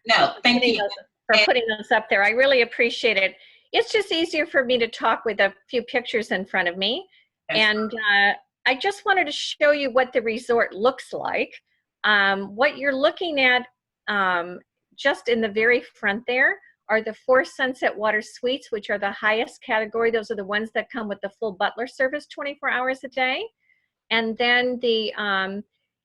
No, thank you. For putting those up there. I really appreciate it. It's just easier for me to talk with a few pictures in front of me. And I just wanted to show you what the resort looks like. What you're looking at just in the very front there are the 4 Sunset Water Suites, which are the highest category. Those are the ones that come with the full butler service 24 hours a day. And then the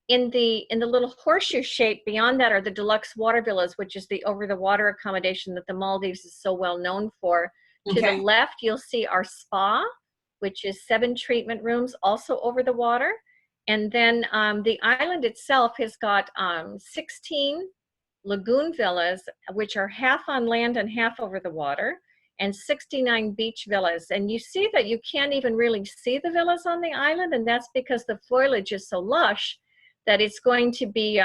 in the little horseshoe shape beyond that are the deluxe water villas, which is the over the water accommodation that the Maldives is so well known for. Okay. To the left, you'll see our spa, which is 7 treatment rooms, also over the water. And then the island itself has got 16 lagoon villas, which are half on land and half over the water, and 69 beach villas. And you see that you can't even really see the villas on the island, and that's because the foliage is so lush that it's going to be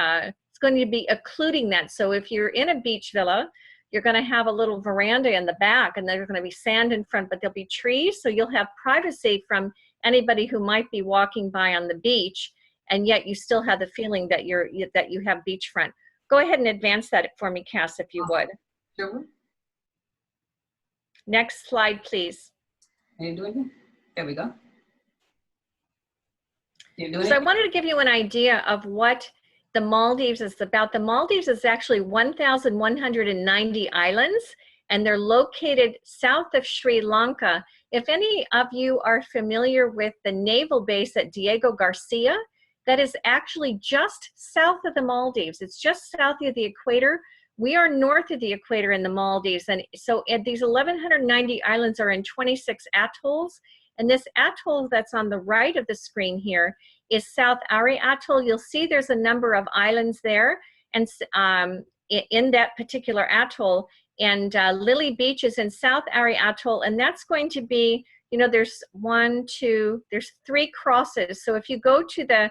occluding that. So if you're in a beach villa, you're going to have a little veranda in the back, and there's going to be sand in front, but there'll be trees, so you'll have privacy from anybody who might be walking by on the beach, and yet you still have the feeling that you have beachfront. Go ahead and advance that for me, Cass, if you would. Sure. Next slide, please. Are you doing it? There we go. So I wanted to give you an idea of what the Maldives is about. The Maldives is actually 1,190 islands, and they're located south of Sri Lanka. If any of you are familiar with the naval base at Diego Garcia, that is actually just south of the Maldives. It's just south of the equator. We are north of the equator in the Maldives. And so these 1,190 islands are in 26 atolls. And this atoll that's on the right of the screen here is South Ari Atoll. You'll see there's a number of islands there and in that particular atoll. And Lily Beach is in South Ari Atoll. And that's going to be, you know, there's 3 crosses. So if you go to the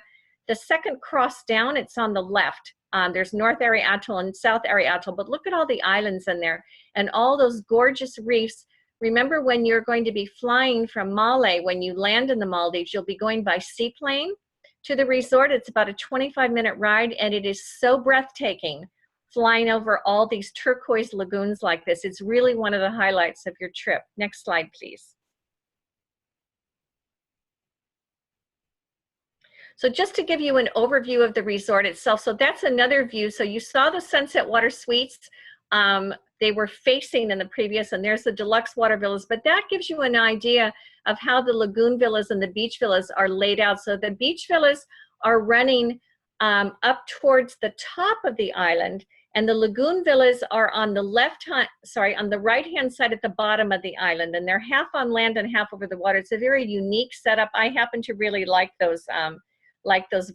second cross down, it's on the left. There's North Ari Atoll and South Ari Atoll, but look at all the islands in there and all those gorgeous reefs. Remember, when you're going to be flying from Male, when you land in the Maldives, you'll be going by seaplane to the resort. It's about a 25-minute ride, and it is so breathtaking flying over all these turquoise lagoons like this. It's really one of the highlights of your trip. Next slide, please. So just to give you an overview of the resort itself, so that's another view. So you saw the Sunset Water Suites. They were facing in the previous, and there's the deluxe water villas, but that gives you an idea of how the lagoon villas and the beach villas are laid out. So the beach villas are running up towards the top of the island, and the lagoon villas are on the on the right-hand side at the bottom of the island, and they're half on land and half over the water. It's a very unique setup. I happen to really like those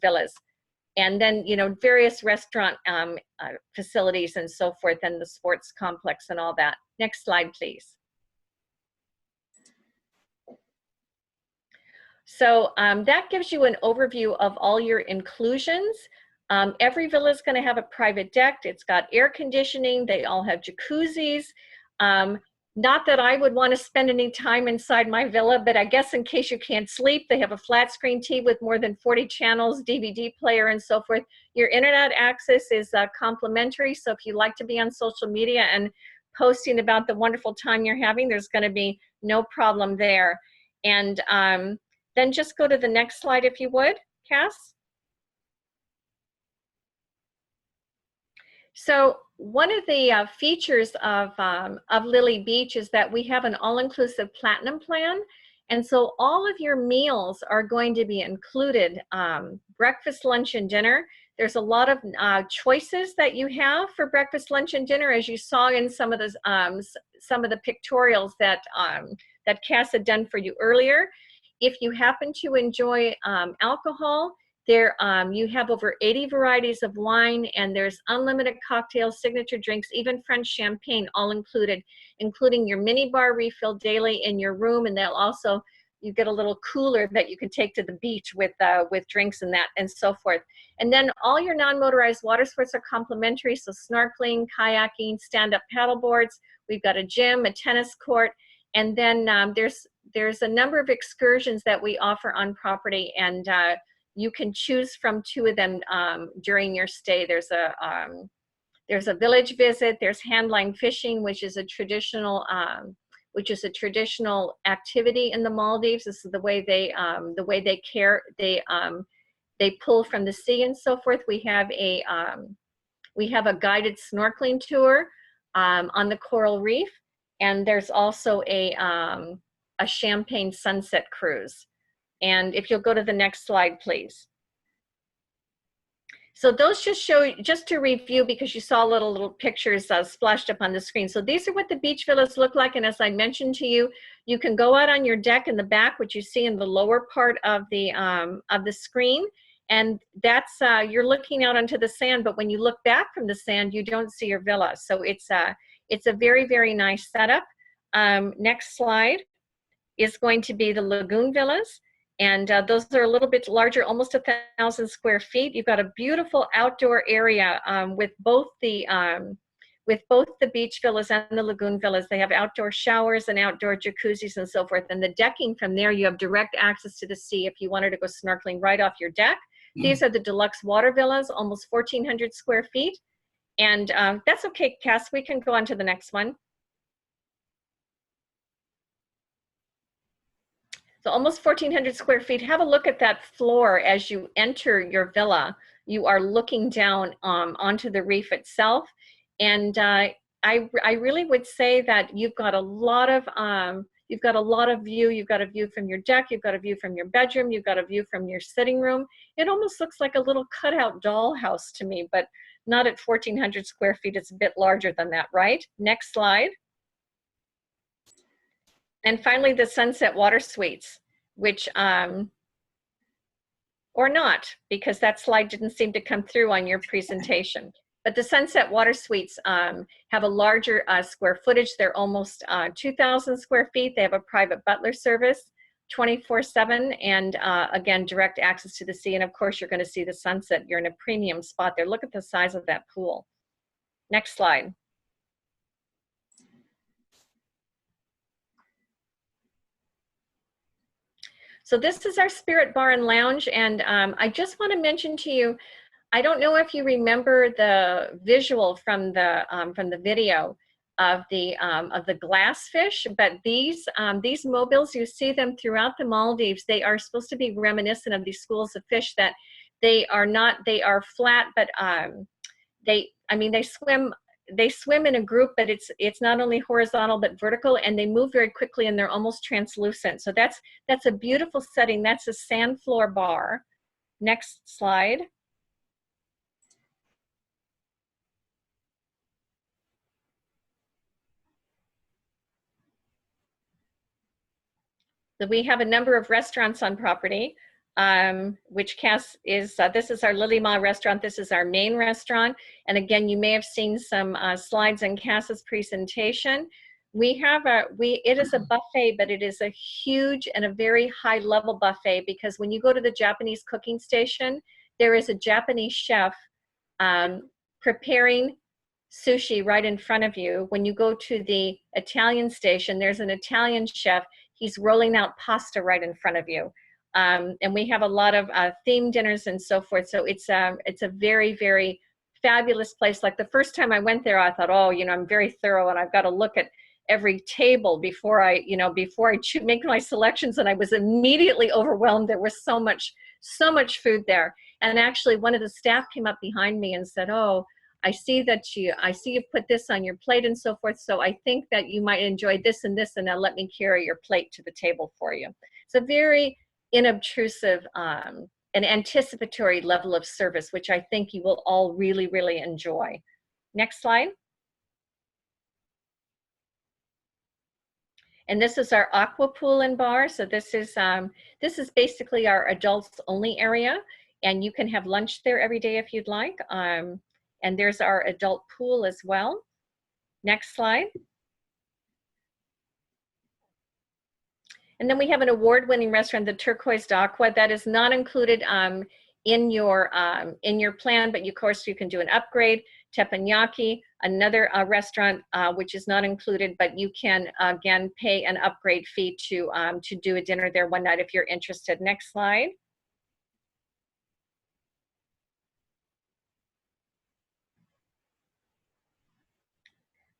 villas. And then, you know, various restaurant facilities and so forth, and the sports complex and all that. Next slide, please. So that gives you an overview of all your inclusions. Every villa is going to have a private deck. It's got air conditioning. They all have jacuzzis. Not that I would want to spend any time inside my villa, but I guess in case you can't sleep, they have a flat screen TV with more than 40 channels, DVD player, and so forth. Your internet access is complimentary, so if you like to be on social media and posting about the wonderful time you're having, there's going to be no problem there. And then just go to the next slide if you would, Cass. So one of the features of Lily Beach is that we have an all-inclusive platinum plan. And so all of your meals are going to be included, breakfast, lunch, and dinner. There's a lot of choices that you have for breakfast, lunch, and dinner, as you saw in some of the pictorials that, that Cass had done for you earlier. If you happen to enjoy alcohol, there, you have over 80 varieties of wine, and there's unlimited cocktails, signature drinks, even French champagne, all included, including your mini bar refill daily in your room. And they'll also, you get a little cooler that you can take to the beach with drinks and that and so forth. And then all your non-motorized water sports are complimentary. So snorkeling, kayaking, stand-up paddle boards. We've got a gym, a tennis court, and then there's a number of excursions that we offer on property, and you can choose from 2 of them during your stay. There's there's a village visit, there's handline fishing, which is a traditional activity in the Maldives. This is the way they they pull from the sea and so forth. We have a guided snorkeling tour on the coral reef, and there's also a champagne sunset cruise. And if you'll go to the next slide, please. So those just show, just to review, because you saw little pictures splashed up on the screen. So these are what the beach villas look like. And as I mentioned to you, you can go out on your deck in the back, which you see in the lower part of the screen. And that's, you're looking out onto the sand, but when you look back from the sand, you don't see your villa. So it's a very, very nice setup. Next slide is going to be the lagoon villas. And those are a little bit larger, almost 1,000 square feet. You've got a beautiful outdoor area with both the beach villas and the lagoon villas. They have outdoor showers and outdoor jacuzzis and so forth. And the decking from there, you have direct access to the sea if you wanted to go snorkeling right off your deck. These are the deluxe water villas, almost 1,400 square feet. And that's okay, Cass, we can go on to the next one. So almost 1,400 square feet. Have a look at that floor as you enter your villa. You are looking down onto the reef itself. And I really would say that you've got a lot of view. You've got a view from your deck. You've got a view from your bedroom. You've got a view from your sitting room. It almost looks like a little cutout dollhouse to me, but not at 1,400 square feet. It's a bit larger than that, right? Next slide. And finally, the Sunset Water Suites, which, or not, because that slide didn't seem to come through on your presentation. But the Sunset Water Suites have a larger square footage. They're almost 2,000 square feet. They have a private butler service, 24/7, and again, direct access to the sea. And of course, you're going to see the sunset. You're in a premium spot there. Look at the size of that pool. Next slide. So this is our Spirit Bar and Lounge, and I just want to mention to you, I don't know if you remember the visual from the video of the glass fish, but these mobiles, you see them throughout the Maldives. They are supposed to be reminiscent of these schools of fish that they are not. They are flat, but they swim in a group, but it's not only horizontal but vertical, and they move very quickly, and they're almost translucent. So that's a beautiful setting. That's a sand floor bar. Next slide. So we have a number of restaurants on property, which Cass is, this is our Lily Ma restaurant. This is our main restaurant. And again, you may have seen some slides in Cass's presentation. It is a buffet, but it is a huge and a very high level buffet, because when you go to the Japanese cooking station, there is a Japanese chef preparing sushi right in front of you. When you go to the Italian station, there's an Italian chef. He's rolling out pasta right in front of you. And we have a lot of theme dinners and so forth. So it's a very, very fabulous place. Like the first time I went there, I thought, oh, I'm very thorough and I've got to look at every table before I make my selections. And I was immediately overwhelmed. There was so much food there. And actually one of the staff came up behind me and said, oh, I see you put this on your plate and so forth. So I think that you might enjoy this and this, and now let me carry your plate to the table for you. It's a very inobtrusive and anticipatory level of service, which I think you will all really, really enjoy. Next slide. And this is our aqua pool and bar. So this is basically our adults only area, and you can have lunch there every day if you'd like. And there's our adult pool as well. Next slide. And then we have an award-winning restaurant, the Turquoise d'Aqua, that is not included in your plan, but of course you can do an upgrade. Teppanyaki, another restaurant which is not included, but you can again pay an upgrade fee to do a dinner there one night if you're interested. Next slide.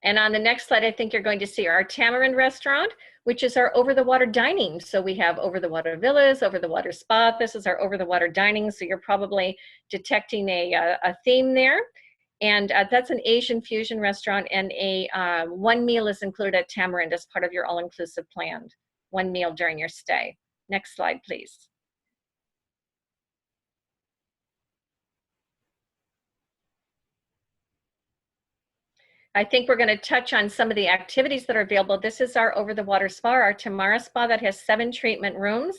And on the next slide, I think you're going to see our Tamarind restaurant, which is our over-the-water dining. So we have over-the-water villas, over-the-water spa. This is our over-the-water dining. So you're probably detecting a theme there. And that's an Asian fusion restaurant, and one meal is included at Tamarind as part of your all-inclusive plan. One meal during your stay. Next slide, please. I think we're going to touch on some of the activities that are available. This is our over-the-water spa, our Tamara spa that has 7 treatment rooms.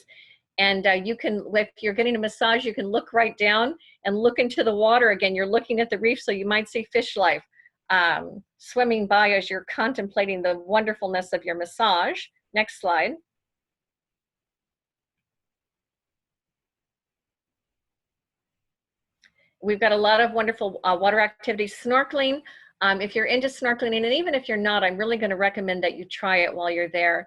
And you can, if you're getting a massage, you can look right down and look into the water again. You're looking at the reef, so you might see fish life swimming by as you're contemplating the wonderfulness of your massage. Next slide. We've got a lot of wonderful water activities. Snorkeling. If you're into snorkeling, and even if you're not, I'm really going to recommend that you try it while you're there.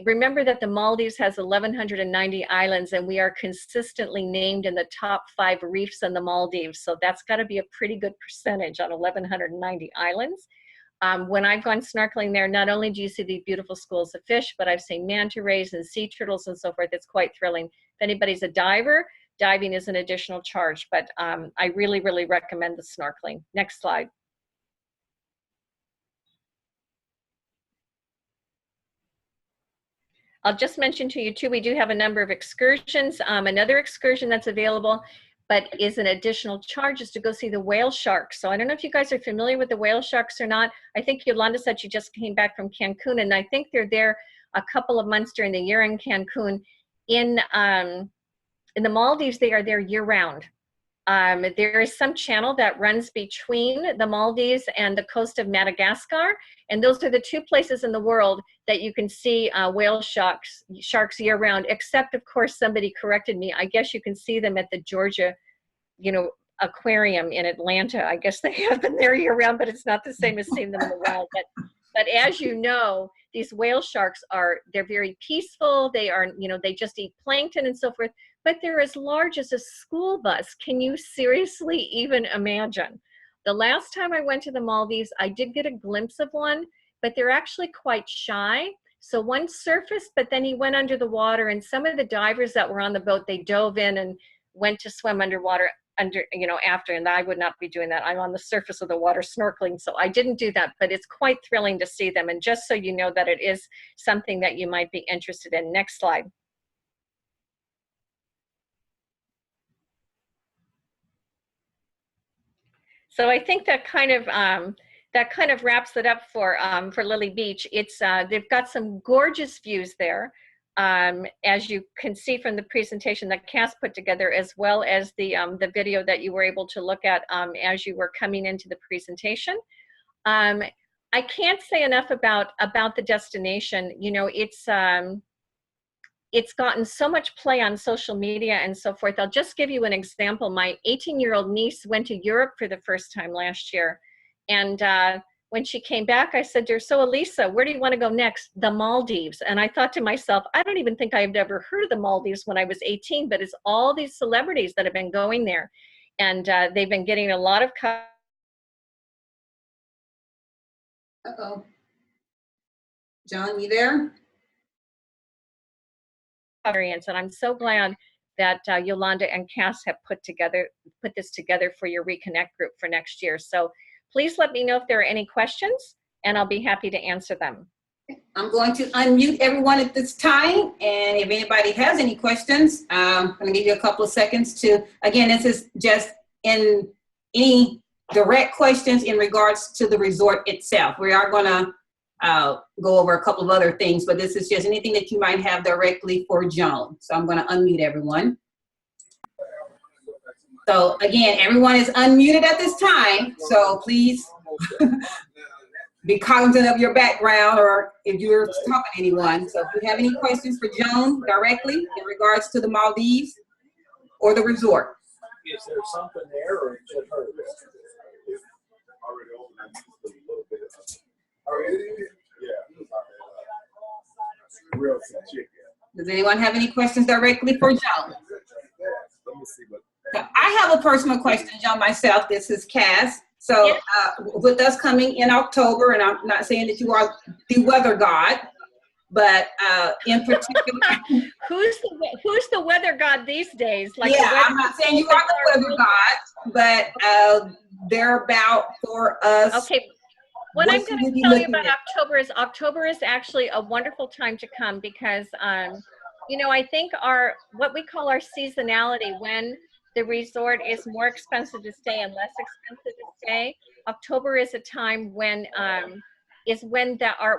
Remember that the Maldives has 1,190 islands, and we are consistently named in the top 5 reefs in the Maldives. So that's got to be a pretty good percentage on 1,190 islands. When I've gone snorkeling there, not only do you see these beautiful schools of fish, but I've seen manta rays and sea turtles and so forth. It's quite thrilling. If anybody's a diver, diving is an additional charge, but I really, really recommend the snorkeling. Next slide. I'll just mention to you too, we do have a number of excursions. Another excursion that's available, but is an additional charge, is to go see the whale sharks. So I don't know if you guys are familiar with the whale sharks or not. I think Yolanda said she just came back from Cancun, and I think they're there a couple of months during the year in Cancun. In the Maldives, they are there year-round. There is some channel that runs between the Maldives and the coast of Madagascar, and those are the 2 places in the world that you can see whale sharks year-round, except, of course, somebody corrected me. I guess you can see them at the Georgia, aquarium in Atlanta. I guess they have been there year-round, but it's not the same as seeing them in the wild. But as you know, these whale sharks they're very peaceful. They are, they just eat plankton and so forth, but they're as large as a school bus. Can you seriously even imagine? The last time I went to the Maldives, I did get a glimpse of one, but they're actually quite shy. So one surfaced, but then he went under the water, and some of the divers that were on the boat, they dove in and went to swim underwater after, and I would not be doing that. I'm on the surface of the water snorkeling, so I didn't do that, but it's quite thrilling to see them. And just so you know that it is something that you might be interested in. Next slide. So I think that kind of wraps it up for Lily Beach. It's they've got some gorgeous views there, as you can see from the presentation that Cass put together, as well as the video that you were able to look at as you were coming into the presentation. I can't say enough about the destination. It's gotten so much play on social media and so forth. I'll just give you an example. My 18-year-old niece went to Europe for the first time last year. And when she came back, I said to her, so Elisa, where do you want to go next? The Maldives. And I thought to myself, I don't even think I've ever heard of the Maldives when I was 18, but it's all these celebrities that have been going there. And they've been getting a lot of Uh-oh. John, you there? Experience, and I'm so glad that Yolanda and Cass have put this together for your Reconnect group for next year. So please let me know if there are any questions, and I'll be happy to answer them. I'm going to unmute everyone at this time, and if anybody has any questions, I'm going to give you a couple of seconds to, again, this is just in any direct questions in regards to the resort itself. We are going to go over a couple of other things, but this is just anything that you might have directly for Joan. So I'm going to unmute everyone. So again, everyone is unmuted at this time, so please be cognizant of your background or if you're talking to anyone. So if you have any questions for Joan directly in regards to the Maldives or the resort. Is there something there or just her? Does anyone have any questions directly for Joan? I have a personal question, Joan, myself. This is Cass. So Yeah. with us coming in October, and I'm not saying that you are the weather god, but in particular, who's the weather god these days? Like yeah, the weather I'm not saying you are the weather god, but they're about for us. Okay. What I'm going to tell you about October is actually a wonderful time to come because, you know, I think what we call our seasonality, when the resort is more expensive to stay and less expensive to stay, October is a time when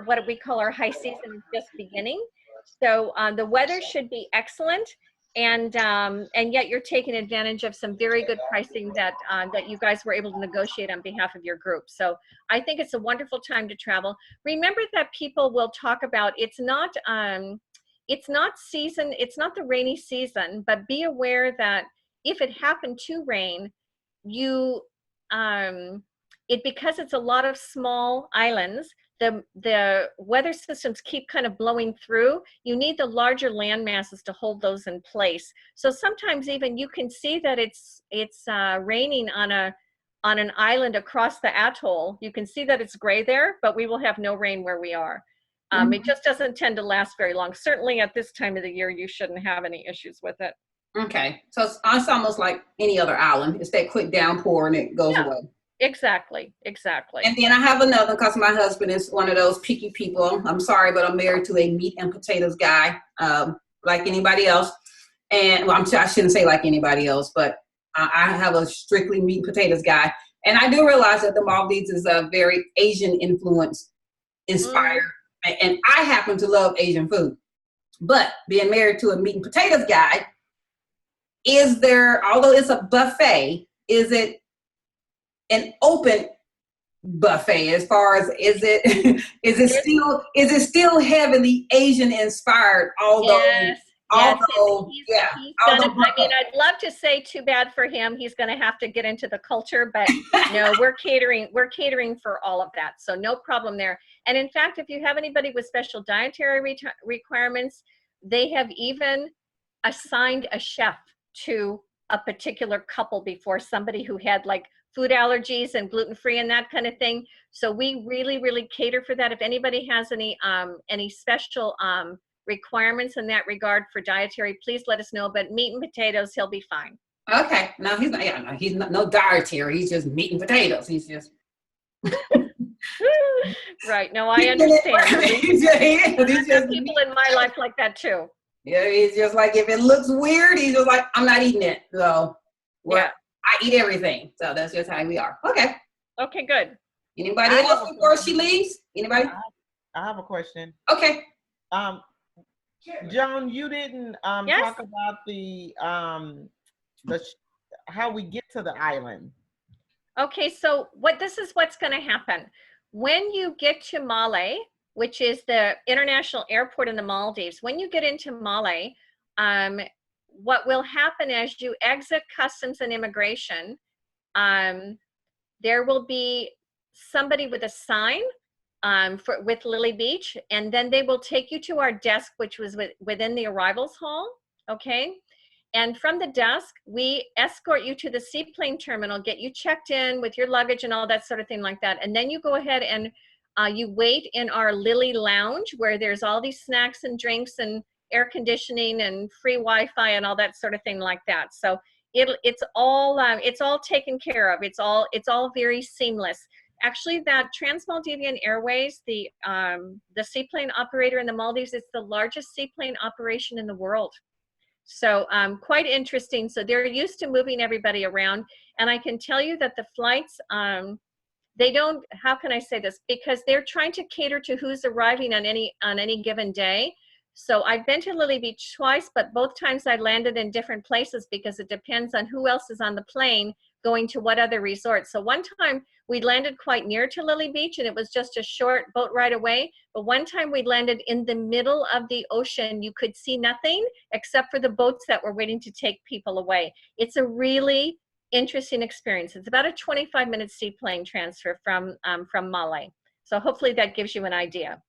what we call our high season is just beginning. So the weather should be excellent. And yet you're taking advantage of some very good pricing that you guys were able to negotiate on behalf of your group. So I think it's a wonderful time to travel. Remember that people will talk about it's not the rainy season, but be aware that if it happened to rain, because it's a lot of small islands, the weather systems keep kind of blowing through. You need the larger land masses to hold those in place. So sometimes even you can see that it's raining on an island across the atoll. You can see that it's gray there, but we will have no rain where we are. It just doesn't tend to last very long. Certainly at this time of the year, you shouldn't have any issues with it. Okay, so it's almost like any other island. It's that quick downpour and it goes away. Exactly. And then I have another, because my husband is one of those picky people. I'm sorry, but I'm married to a meat and potatoes guy, like anybody else. And well, I shouldn't say like anybody else, but I have a strictly meat and potatoes guy. And I do realize that the Maldives is a very Asian influence inspired. And I happen to love Asian food. But being married to a meat and potatoes guy, although it's a buffet, is it an open buffet as far as is it still heavily Asian inspired, although I mean, I'd love to say too bad for him, he's going to have to get into the culture, but no, we're catering for all of that, so no problem there. And in fact, if you have anybody with special dietary requirements, they have even assigned a chef to a particular couple before, somebody who had like food allergies and gluten-free and that kind of thing. So we really, really cater for that. If anybody has any special requirements in that regard for dietary, please let us know. But meat and potatoes, he'll be fine. Okay. No, he's not. Yeah, no, he's not, no dietary. He's just meat and potatoes. He's just. Right. No, I understand. There's some people in my life like that too. Yeah, he's just like, if it looks weird, he's just like, I'm not eating it. So yeah. I eat everything. So that's just how we are. Okay. Okay, good. Anybody else before she leaves? Anybody? I have a question. Okay. Joan, you didn't talk about the how we get to the island. Okay, so this is what's going to happen. When you get to Male, which is the international airport in the Maldives, when you get into Male, what will happen as you exit customs and immigration, there will be somebody with a sign with Lily Beach, and then they will take you to our desk, which was within the arrivals hall, okay? And from the desk, we escort you to the seaplane terminal, get you checked in with your luggage and all that sort of thing like that. And then you go ahead and you wait in our Lily Lounge, where there's all these snacks and drinks and air conditioning and free Wi-Fi and all that sort of thing like that. So it's all taken care of. It's all very seamless. Actually, that Trans-Maldivian Airways, the seaplane operator in the Maldives, is the largest seaplane operation in the world. So quite interesting. So they're used to moving everybody around. And I can tell you that the flights, they don't, how can I say this? Because they're trying to cater to who's arriving on any given day. So I've been to Lily Beach twice, but both times I landed in different places because it depends on who else is on the plane going to what other resort. So one time we landed quite near to Lily Beach and it was just a short boat ride away. But one time we landed in the middle of the ocean. You could see nothing except for the boats that were waiting to take people away. It's a really interesting experience. It's about a 25-minute seaplane transfer from Male. So hopefully that gives you an idea.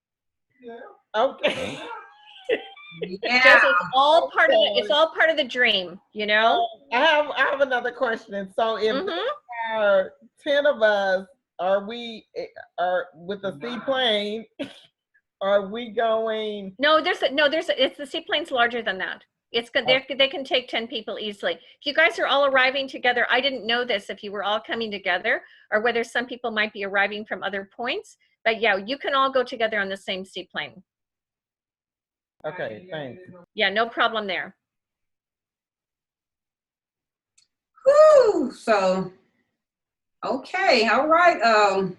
Yeah. Okay. Yeah. It's all part of the dream, you know. I have another question. So if they are 10 of us, are with the seaplane, are we going? No, it's the seaplane's larger than that. It's good. They can take 10 people easily. If you guys are all arriving together, I didn't know this, if you were all coming together or whether some people might be arriving from other points, but yeah, you can all go together on the same seaplane. Okay, thanks. Yeah, no problem there. Whew, so, okay, all right.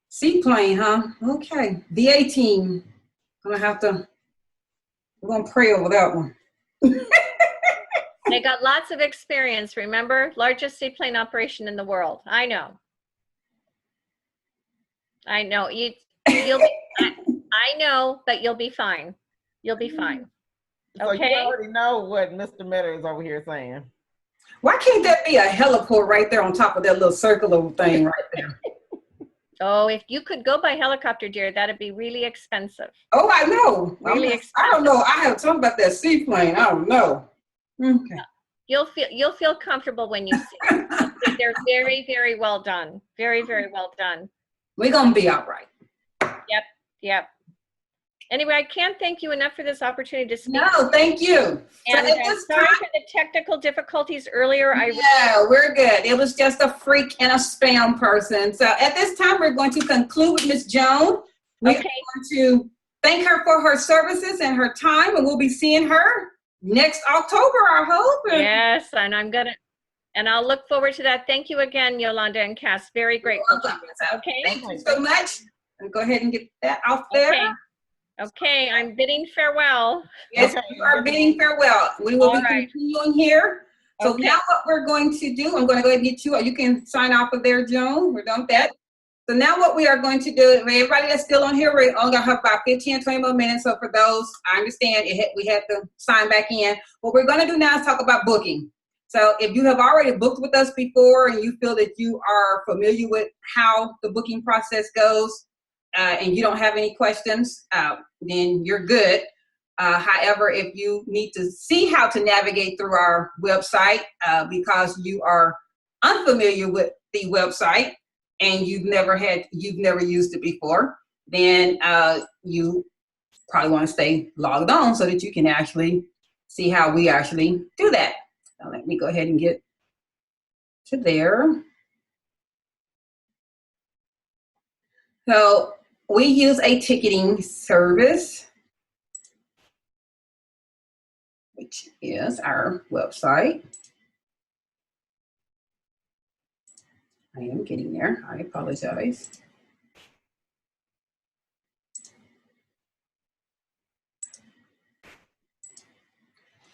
Seaplane, huh? Okay, VA team. We're gonna pray over that one. They got lots of experience, remember? Largest seaplane operation in the world. I know. I know. You'll be, I know, but you'll be fine. You'll be fine. So Okay? you already know what Mr. Miller is over here saying. Why can't there be a heliport right there on top of that little circular thing right there? Oh, if you could go by helicopter, dear, that'd be really expensive. Oh, I know. Really I don't know. I have talked about that seaplane. I don't know. Okay. You'll feel comfortable when you see it. They're very, very well done. Very, very well done. We're gonna be all right. Yep. Anyway, I can't thank you enough for this opportunity to speak. No, thank you. And sorry for the technical difficulties earlier. Yeah, we're good. It was just a freak and a spam person. So at this time, we're going to conclude with Ms. Joan. We're going to thank her for her services and her time, and we'll be seeing her next October, I hope. Yes, and I'll look forward to that. Thank you again, Yolanda and Cass. Very grateful. Okay. Thank you so much. And go ahead and get that off there. Okay, I'm bidding farewell. Yes, you are bidding farewell. We will be continuing here. So now what we're going to do, I'm going to go ahead and get you can sign off of there, Joan. We're done with that. So now what we are going to do, everybody that's still on here, we're only going to have about 15 or 20 more minutes. So for those, I understand we had to sign back in. What we're going to do now is talk about booking. So if you have already booked with us before and you feel that you are familiar with how the booking process goes, and you don't have any questions, then you're good. However, if you need to see how to navigate through our website because you are unfamiliar with the website and you've never used it before, then you probably want to stay logged on so that you can actually see how we actually do that. Now let me go ahead and get to there. So we use a ticketing service, which is our website. I am getting there. I apologize.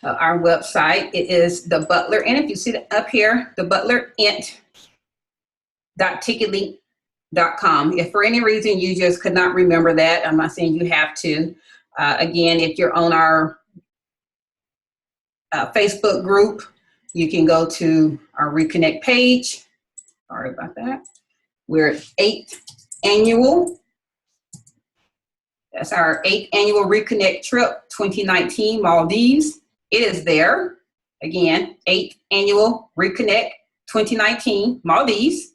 Our website, it is the Butler, and if you see it up here, the butlerint.ticketly.com. If for any reason you just could not remember that, I'm not saying you have to. Again, if you're on our Facebook group, you can go to our RECONNECT page. Sorry about that. We're 8th annual. That's our 8th annual RECONNECT trip 2019 Maldives. It is there. Again, 8th annual RECONNECT 2019 Maldives.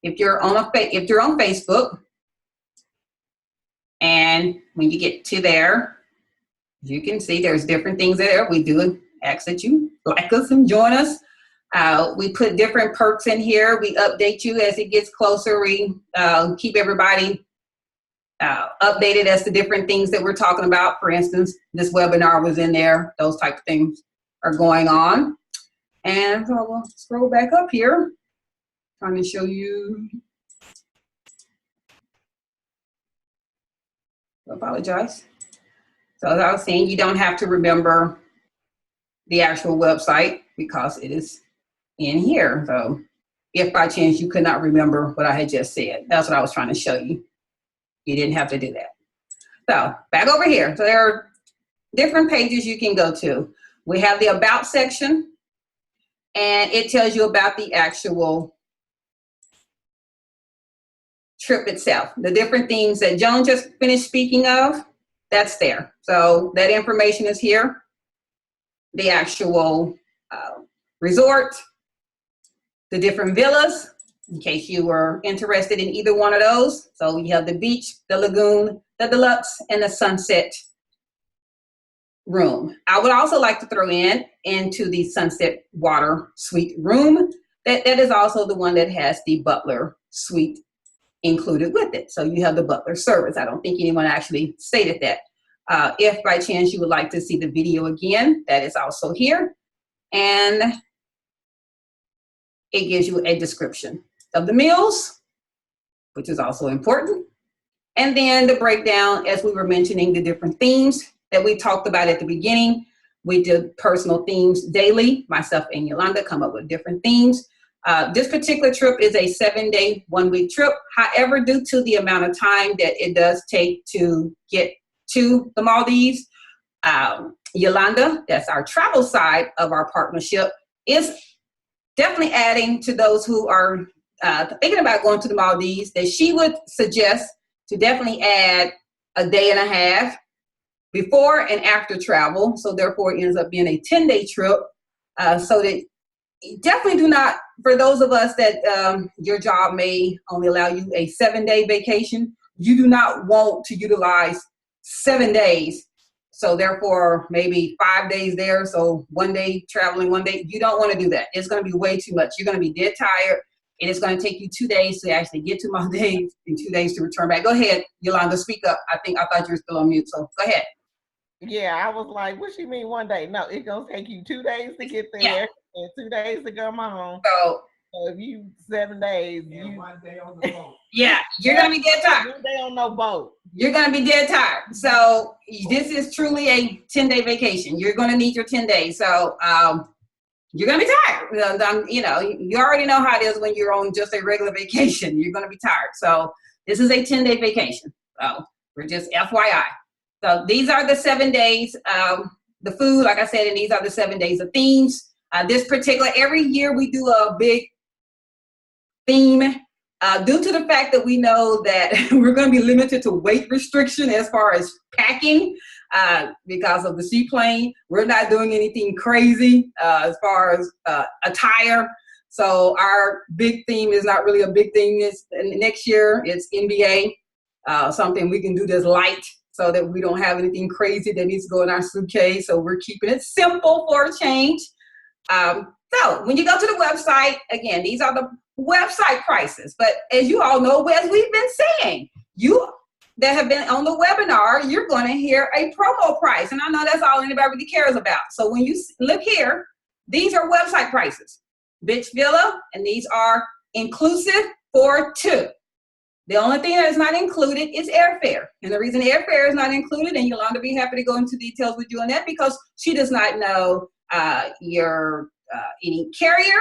If you're on Facebook, and when you get to there, you can see there's different things there. We do ask that you like us and join us. We put different perks in here. We update you as it gets closer. We keep everybody updated as to different things that we're talking about. For instance, this webinar was in there. Those type of things are going on. And so we'll scroll back up here. Trying to show you. I apologize. So as I was saying, you don't have to remember the actual website because it is in here. So if by chance you could not remember what I had just said, that's what I was trying to show you. You didn't have to do that. So back over here. So there are different pages you can go to. We have the About section, and it tells you about the actual trip itself. The different things that Joan just finished speaking of, that's there. So that information is here. The actual resort, the different villas, in case you were interested in either one of those. So you have the beach, the lagoon, the deluxe, and the sunset room. I would also like to throw into the sunset water suite room. That is also the one that has the butler suite included with it. So you have the butler service. I don't think anyone actually stated that. If by chance you would like to see the video again, that is also here. And it gives you a description of the meals, which is also important. And then the breakdown, as we were mentioning, the different themes that we talked about at the beginning. We did personal themes daily. Myself and Yolanda come up with different themes. This particular trip is a 7-day, 1-week trip. However, due to the amount of time that it does take to get to the Maldives, Yolanda, that's our travel side of our partnership, is definitely adding to those who are thinking about going to the Maldives, that she would suggest to definitely add a day and a half before and after travel. So therefore it ends up being a 10-day trip. So that definitely do not, for those of us that your job may only allow you a 7-day vacation, you do not want to utilize 7 days. So therefore maybe 5 days there. So 1 day traveling, 1 day, you don't want to do that. It's going to be way too much. You're going to be dead tired. And it's going to take you 2 days to actually get to Maldives and 2 days to return back. Go ahead, Yolanda, speak up. I thought you were still on mute, so go ahead. Yeah, I was like, what you mean 1 day? No, it's going to take you 2 days to get there and 2 days to come home. So if you 7 days, And 1 day on the boat. yeah, you're going to be dead tired. 1 day on no boat. You're going to be dead tired. So this is truly a 10-day vacation. You're going to need your 10 days. So you're going to be tired. You know, you already know how it is when you're on just a regular vacation. You're going to be tired. So this is a 10-day vacation. So we're just FYI. So these are the 7 days. The food, like I said, and these are the 7 days of themes. This particular, every year we do a big theme due to the fact that we know that we're going to be limited to weight restriction as far as packing because of the seaplane. We're not doing anything crazy as far as attire. So our big theme is not really a big thing. Next year it's NBA, something we can do that's light so that we don't have anything crazy that needs to go in our suitcase. So we're keeping it simple for a change. So when you go to the website, again, these are the website prices. But as you all know, as we've been saying, you that have been on the webinar, you're going to hear a promo price. And I know that's all anybody really cares about. So when you look here, these are website prices. Beach Villa, and these are inclusive for 2. The only thing that is not included is airfare. And the reason airfare is not included, and Yolanda be happy to go into details with you on that, because she does not know your any carrier,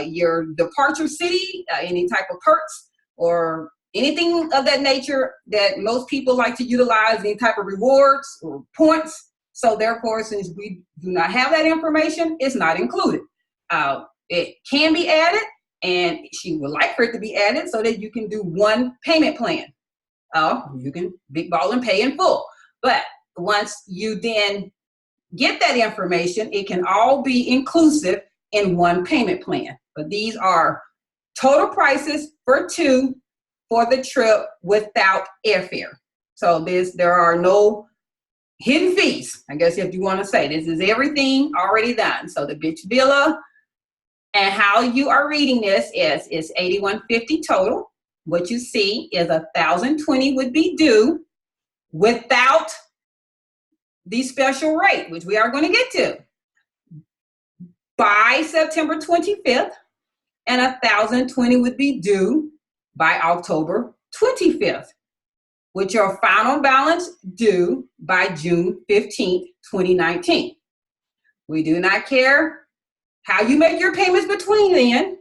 your departure city, any type of perks or anything of that nature that most people like to utilize, any type of rewards or points. So therefore, since we do not have that information, it's not included. It can be added, and she would like for it to be added so that you can do one payment plan. You can big ball and pay in full. But once you then get that information, it can all be inclusive in one payment plan. But these are total prices for 2 for the trip without airfare. So there are no hidden fees, I guess, if you want to say. This is everything already done. So the beach villa, and how you are reading this is $81.50 total. What you see is $1,020 would be due without the special rate, which we are going to get to, by September 25th, and $1,020 would be due by October 25th, with your final balance due by June 15th, 2019. We do not care how you make your payments between then.